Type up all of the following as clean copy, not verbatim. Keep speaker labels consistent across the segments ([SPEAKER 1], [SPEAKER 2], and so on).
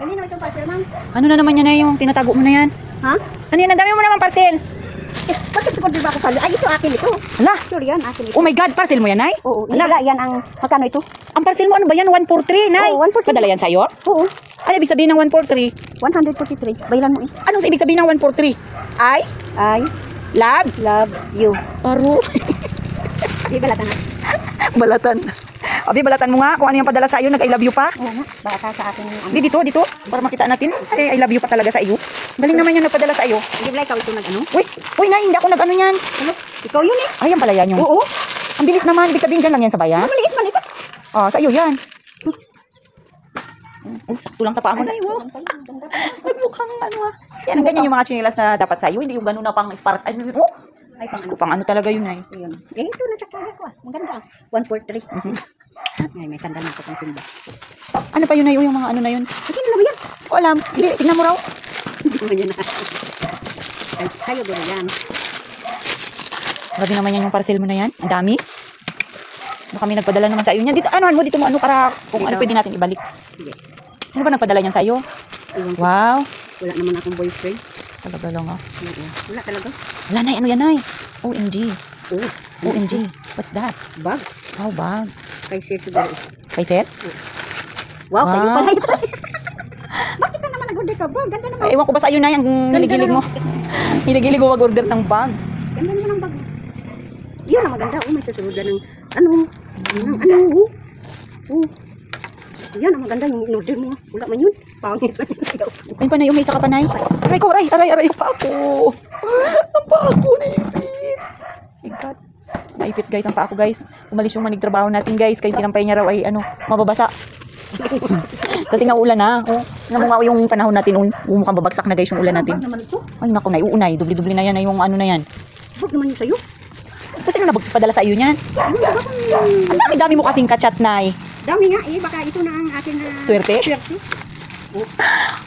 [SPEAKER 1] Kanino itong parcel, ma'am?
[SPEAKER 2] Ano na naman yan na yung tinatago mo na yan?
[SPEAKER 1] Ha?
[SPEAKER 2] Ano yan? Ang dami mo naman parcel.
[SPEAKER 1] Bakit ko di ba ako pala? Ay, ito akin ito.
[SPEAKER 2] Hala.
[SPEAKER 1] Sure yan, akin ito.
[SPEAKER 2] Oh my God, parcel mo yan, Nay?
[SPEAKER 1] Oo,
[SPEAKER 2] Hala.
[SPEAKER 1] wala yan ang, magkano ito?
[SPEAKER 2] Ang parcel mo, ano ba yan? 143, Nay?
[SPEAKER 1] Oo, 143.
[SPEAKER 2] Padala yan sa'yo?
[SPEAKER 1] Oo,
[SPEAKER 2] Ano ibig sabihin ng 143?
[SPEAKER 1] 143. Bailan mo eh.
[SPEAKER 2] Anong ibig sabihin ng 143? I
[SPEAKER 1] I
[SPEAKER 2] love
[SPEAKER 1] you.
[SPEAKER 2] Paro.
[SPEAKER 1] Di balatan na.
[SPEAKER 2] Balatan. Abi, balatan mo nga kung ano yung padala sa iyo. Nag-I love you pa.
[SPEAKER 1] Oo nga, bata sa akin.
[SPEAKER 2] Hindi, dito. Para makita natin. Ay, I love you pa talaga sa iyo. Galing naman yung nagpadala sa iyo.
[SPEAKER 1] Hindi ba ikaw ito nag-ano?
[SPEAKER 2] Uy, Nay, hindi ako nag-ano yan.
[SPEAKER 1] Ano? Ikaw yun eh.
[SPEAKER 2] Ay, yan pala yan yung.
[SPEAKER 1] Oo.
[SPEAKER 2] Ang bilis naman. Ibig sabihin dyan lang yan sa bayan.
[SPEAKER 1] Maliit man ito.
[SPEAKER 2] Oh, sa iyo yan. Oh, sakto lang sa paa mo na.
[SPEAKER 1] Ay, wow.
[SPEAKER 2] Ay, mukhang ano ah. Yan, ang ganyan yung mga chinelas na dapat sa iyo. Hindi yung ganun na pang smart. Ay, oh.
[SPEAKER 1] Ay,
[SPEAKER 2] Diyos ko, pang ano talaga yun, Nay.
[SPEAKER 1] Ayun. Eh, ito nasa kaya ko ah. Maganda ah. 143. Ay, may tanda na ito kung timba.
[SPEAKER 2] Ano pa yun, Nay? Yung mga ano na yun?
[SPEAKER 1] Hindi na lang yan.
[SPEAKER 2] Ko alam. Hindi, tingnan mo raw.
[SPEAKER 1] Hindi mo yan na. Ay, kayo ba yan?
[SPEAKER 2] Grabe naman yan yung parcel mo na yan. Ang dami. Baka may nagpadala naman sa iyo niyan. Dito, anuhan mo dito mo ano para kung ano pwede natin ibalik.
[SPEAKER 1] Sige.
[SPEAKER 2] Sino ba nagpadala niyan sa iyo?
[SPEAKER 1] Ayun.
[SPEAKER 2] Wow.
[SPEAKER 1] Wala naman akong boyfriend.
[SPEAKER 2] Talaga lang ah.
[SPEAKER 1] Wala talaga.
[SPEAKER 2] Wala, Nay. Ano yan, Nay? OMG.
[SPEAKER 1] Oh,
[SPEAKER 2] OMG. What's that?
[SPEAKER 1] bag.
[SPEAKER 2] Wow, bag.
[SPEAKER 1] Kay Sir siguro.
[SPEAKER 2] Kay Sir?
[SPEAKER 1] Wow, sa'yo
[SPEAKER 2] Wow.
[SPEAKER 1] pala ito. Bakit ka naman nag-order ka ba? Ganda naman.
[SPEAKER 2] Ay, ewan ko ba sa iyo, Nay, ang hiligilig mo. Hiligilig mo mag-order ng bag.
[SPEAKER 1] Ganda naman ang bag. Yun ang maganda. Oh, may susurudan ng ano. Oh. Yan ang maganda yung in-order mo. Wala man yun. Pangit man yun.
[SPEAKER 2] Ayun pa, Nay. May isa ka pa, Nay. Aray ko, aray. Ang paa ko. Ang paa ko, naipit. My God. Naipit, guys. Ang paa ko, guys. Umalis yung manigtrabaho natin, guys. Kaya sinampay niya raw ay, mababasa. Kasi nga ulan na. Oh, namunga yung panahon natin. Mukhang babagsak na, guys, yung ulan natin.
[SPEAKER 1] Bag naman ito.
[SPEAKER 2] Ay, naku, Nay. Uunay. Dubli-dubli na yan. Yung ano na yan.
[SPEAKER 1] Bag naman yun sa'yo.
[SPEAKER 2] Kasi ano nagpadala sa iyo niyan?
[SPEAKER 1] Ano ba
[SPEAKER 2] Ang dami mo kasing kachat, Nay.
[SPEAKER 1] dami nga eh. Baka ito na ang akin na
[SPEAKER 2] Swerte?
[SPEAKER 1] swerte. Oh,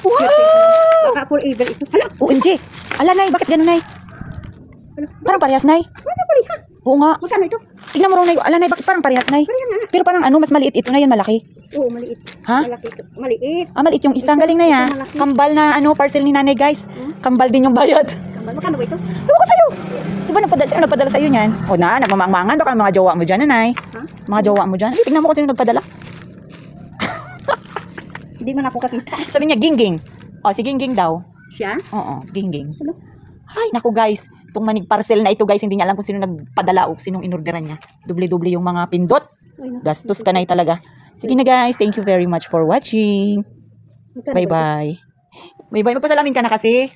[SPEAKER 2] Wow!
[SPEAKER 1] baka forever ito. Hala.
[SPEAKER 2] OMG. Ala, Nay. Bakit gano'n, Nay? Parang parehas, Nay.
[SPEAKER 1] Ano pa rin ha?
[SPEAKER 2] Oo nga.
[SPEAKER 1] Magkano ito?
[SPEAKER 2] Tignan mo raw, Nay. Ala, Nay. Bakit parang parehas, Nay?
[SPEAKER 1] Parehas nga.
[SPEAKER 2] Pero parang ano, mas maliit ito na yan, malaki.
[SPEAKER 1] Oo, maliit.
[SPEAKER 2] Ha?
[SPEAKER 1] Malaki ito. Maliit.
[SPEAKER 2] Ah, maliit yung isang galing na yan.
[SPEAKER 1] Malaki.
[SPEAKER 2] Kambal na parcel ni Nanay, guys. Kambal din yung bayad.
[SPEAKER 1] Magkano ba ito?
[SPEAKER 2] Ewan ko sa'yo. Di ba nagpadala sa'yo niyan? O na, nagmamangmangan. Baka mga jowa mo dyan, Nanay.
[SPEAKER 1] Ha?
[SPEAKER 2] Mga jowa mo dyan. Ay, tignan mo kung sino nagpadala.
[SPEAKER 1] Hindi man ako kakita.
[SPEAKER 2] Sabi niya, Gingging. O, si Gingging daw.
[SPEAKER 1] Siya?
[SPEAKER 2] Oo, Gingging.
[SPEAKER 1] Ano?
[SPEAKER 2] Ay, naku guys. Itong manig parcel na ito, guys, hindi niya alam kung sino nagpadala o sinong inorderan niya. Dubli-dubli yung mga pindot. Gastos ka na talaga. Sige na, guys. Thank you very much for watching.
[SPEAKER 1] Magkano ba ito?
[SPEAKER 2] Bye-bye. Bye-bye. Magpasalamin ka na kasi.